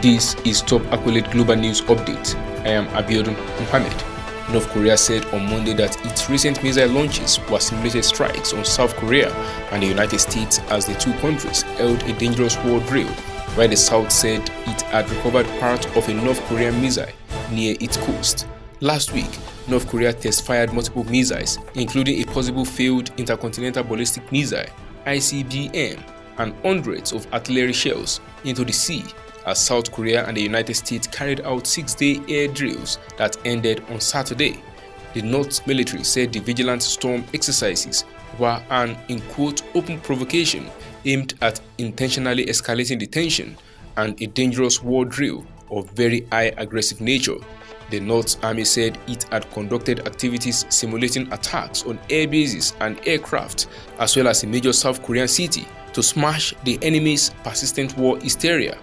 This is Top ACCOLADE Global News Update. I am Abiodun Muhammad. North Korea said on Monday that its recent missile launches were simulated strikes on South Korea and the United States as the two countries held a dangerous war drill, while the South said it had recovered part of a North Korean missile near its coast. Last week, North Korea test-fired multiple missiles, including a possible failed intercontinental ballistic missile (ICBM) and hundreds of artillery shells into the sea, as South Korea and the United States carried out 6-day air drills that ended on Saturday. The North military said the Vigilant Storm exercises were an, in quote, open provocation aimed at intentionally escalating the tension and a dangerous war drill of very high aggressive nature. The North Army said it had conducted activities simulating attacks on air bases and aircraft, as well as a major South Korean city, to smash the enemy's persistent war hysteria.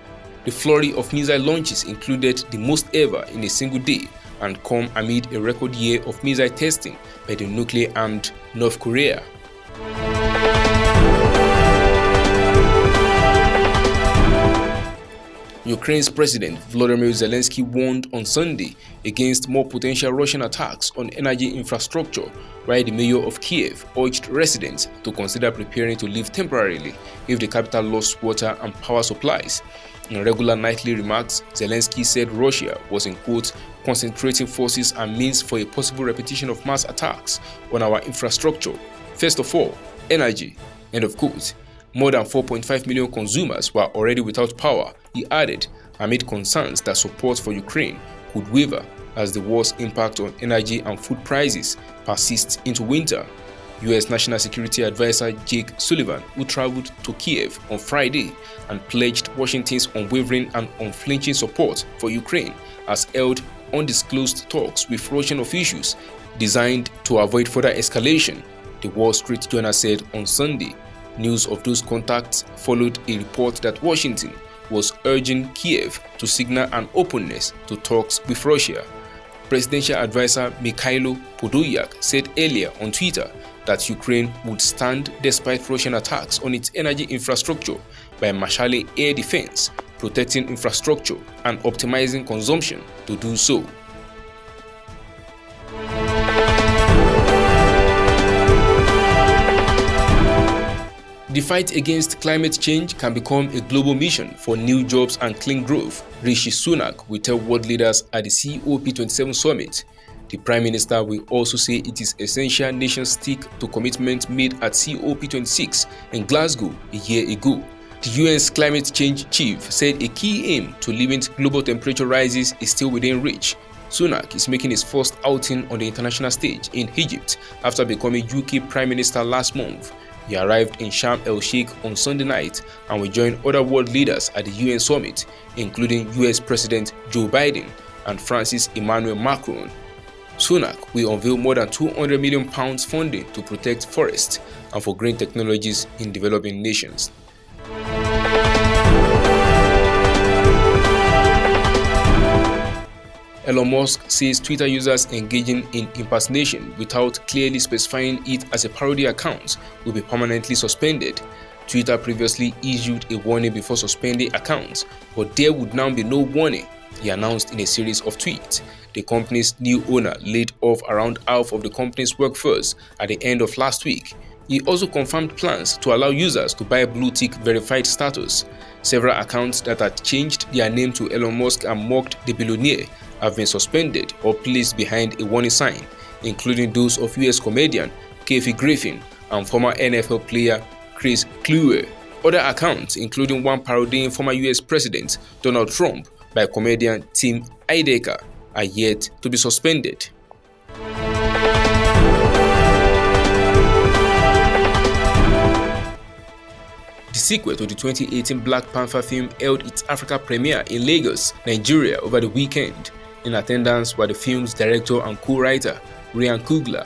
The flurry of missile launches included the most ever in a single day and come amid a record year of missile testing by the nuclear-armed North Korea. Ukraine's President Volodymyr Zelensky warned on Sunday against more potential Russian attacks on energy infrastructure, while the mayor of Kiev urged residents to consider preparing to leave temporarily if the capital lost water and power supplies. In regular nightly remarks, Zelensky said Russia was, in quote, concentrating forces and means for a possible repetition of mass attacks on our infrastructure. First of all, energy, end of quote. More than 4.5 million consumers were already without power, he added, amid concerns that support for Ukraine could waver as the war's impact on energy and food prices persists into winter. U.S. National Security Advisor Jake Sullivan, who traveled to Kiev on Friday and pledged Washington's unwavering and unflinching support for Ukraine, has held undisclosed talks with Russian officials designed to avoid further escalation, the Wall Street Journal said on Sunday. News of those contacts followed a report that Washington was urging Kiev to signal an openness to talks with Russia. Presidential advisor Mikhailo Podolyak said earlier on Twitter that Ukraine would stand despite Russian attacks on its energy infrastructure by marshalling air defense, protecting infrastructure, and optimizing consumption to do so. The fight against climate change can become a global mission for new jobs and clean growth, Rishi Sunak will tell world leaders at the COP27 summit. The Prime Minister will also say it is essential nations stick to commitments made at COP26 in Glasgow a year ago. The UN's climate change chief said a key aim to limit global temperature rises is still within reach. Sunak is making his first outing on the international stage in Egypt after becoming UK Prime Minister last month. He arrived in Sharm el-Sheikh on Sunday night and will join other world leaders at the UN summit, including US President Joe Biden and France's Emmanuel Macron. Sunak will unveil more than £200 million funding to protect forests and for green technologies in developing nations. Elon Musk says Twitter users engaging in impersonation without clearly specifying it as a parody account will be permanently suspended. Twitter previously issued a warning before suspending accounts, but there would now be no warning, he announced in a series of tweets. The company's new owner laid off around half of the company's workforce at the end of last week. He also confirmed plans to allow users to buy blue-tick verified status. Several accounts that had changed their name to Elon Musk and mocked the billionaire have been suspended or placed behind a warning sign, including those of US comedian Kathy Griffin and former NFL player Chris Kluwer. Other accounts, including one parodying former US President Donald Trump by comedian Tim Heidecker, are yet to be suspended. The sequel to the 2018 Black Panther film held its Africa premiere in Lagos, Nigeria over the weekend. In attendance were the film's director and co-writer Ryan Coogler,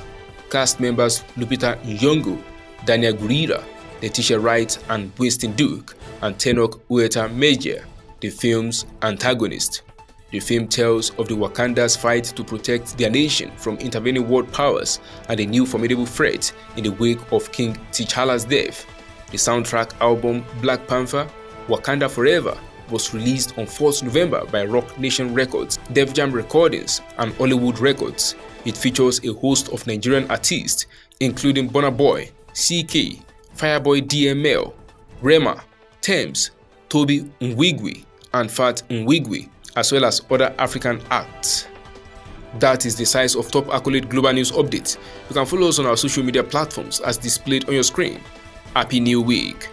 cast members Lupita Nyong'o, Daniel Gurira, Letitia Wright and Winston Duke, and Tenok Ueta-Major, the film's antagonist. The film tells of the Wakanda's fight to protect their nation from intervening world powers and a new formidable threat in the wake of King T'Challa's death. The soundtrack album Black Panther, Wakanda Forever was released on 4th November by Rock Nation Records, Def Jam Recordings, and Hollywood Records. It features a host of Nigerian artists, including Burna Boy, CK, Fireboy DML, Rema, Tems, Toby Nwigwe, and Fat Nwigwe, as well as other African acts. That is the size of top Accolade Global News updates. You can follow us on our social media platforms as displayed on your screen. Happy New Week!